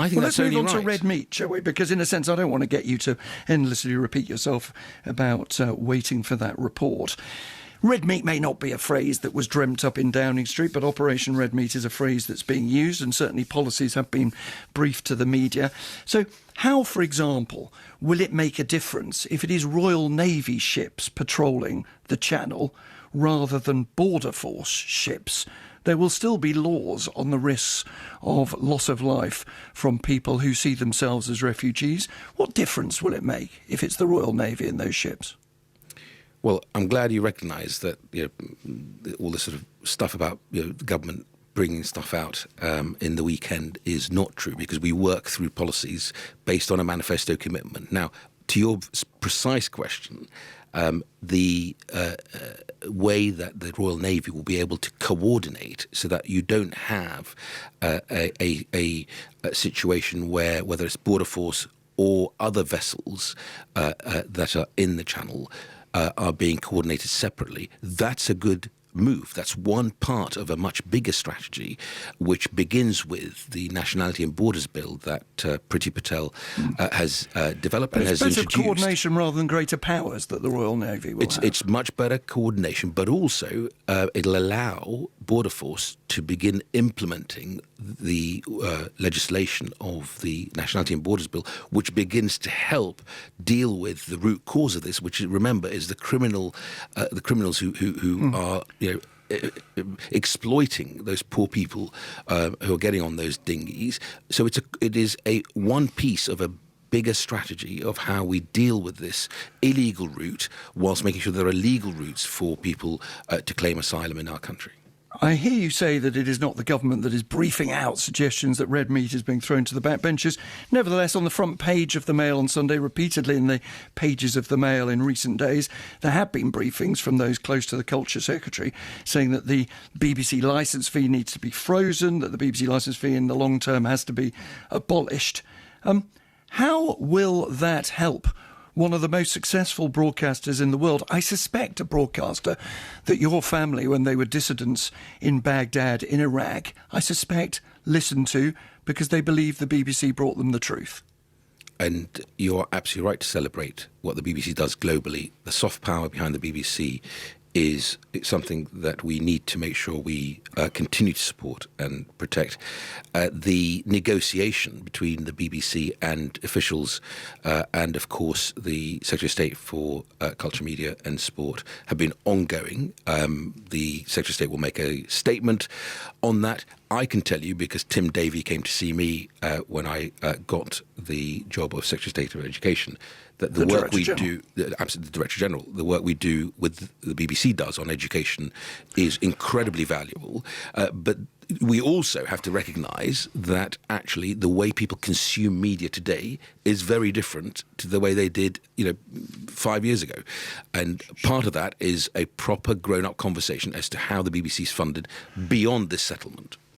I think well, that's let's move only on right. to red meat, shall we? Because in a sense, I don't want to get you to endlessly repeat yourself about waiting for that report. Red meat may not be a phrase that was dreamt up in Downing Street, but Operation Red Meat is a phrase that's being used, and certainly policies have been briefed to the media. So how, for example, will it make a difference if it is Royal Navy ships patrolling the Channel rather than Border Force ships? There will still be laws on the risks of loss of life from people who see themselves as refugees. What difference will it make if it's the Royal Navy in those ships? Well, I'm glad you recognise that all this sort of stuff about the government bringing stuff out in the weekend is not true, because we work through policies based on a manifesto commitment. Now, to your precise question, the way that the Royal Navy will be able to coordinate so that you don't have a situation where, whether it's Border Force or other vessels that are in the Channel, are being coordinated separately, that's a good move. That's one part of a much bigger strategy, which begins with the Nationality and Borders Bill that Priti Patel has developed and has introduced. It's better coordination rather than greater powers that the Royal Navy will have. It's much better coordination, but also it'll allow Border Force to begin implementing the legislation of the Nationality and Borders Bill, which begins to help deal with the root cause of this, which, remember, is the criminals who are exploiting those poor people who are getting on those dinghies. So it is one piece of a bigger strategy of how we deal with this illegal route, whilst making sure there are legal routes for people to claim asylum in our country. I hear you say that it is not the government that is briefing out suggestions that red meat is being thrown to the backbenchers. Nevertheless, on the front page of the Mail on Sunday, repeatedly in the pages of the Mail in recent days, there have been briefings from those close to the Culture Secretary saying that the BBC licence fee needs to be frozen, that the BBC licence fee in the long term has to be abolished. How will that help one of the most successful broadcasters in the world? I suspect a broadcaster that your family, when they were dissidents in Baghdad, in Iraq, I suspect listened to because they believed the BBC brought them the truth. And you're absolutely right to celebrate what the BBC does globally. The soft power behind the BBC is something that we need to make sure we continue to support and protect. The negotiation between the BBC and officials and, of course, the Secretary of State for Culture, Media and Sport have been ongoing. The Secretary of State will make a statement on that. I can tell you, because Tim Davie came to see me when I got the job of Secretary of State of Education, that the work we do, absolutely, the Director General, the work we do with the BBC does on education is incredibly valuable. But we also have to recognise that actually the way people consume media today is very different to the way they did, 5 years ago. And part of that is a proper grown-up conversation as to how the BBC is funded beyond this settlement.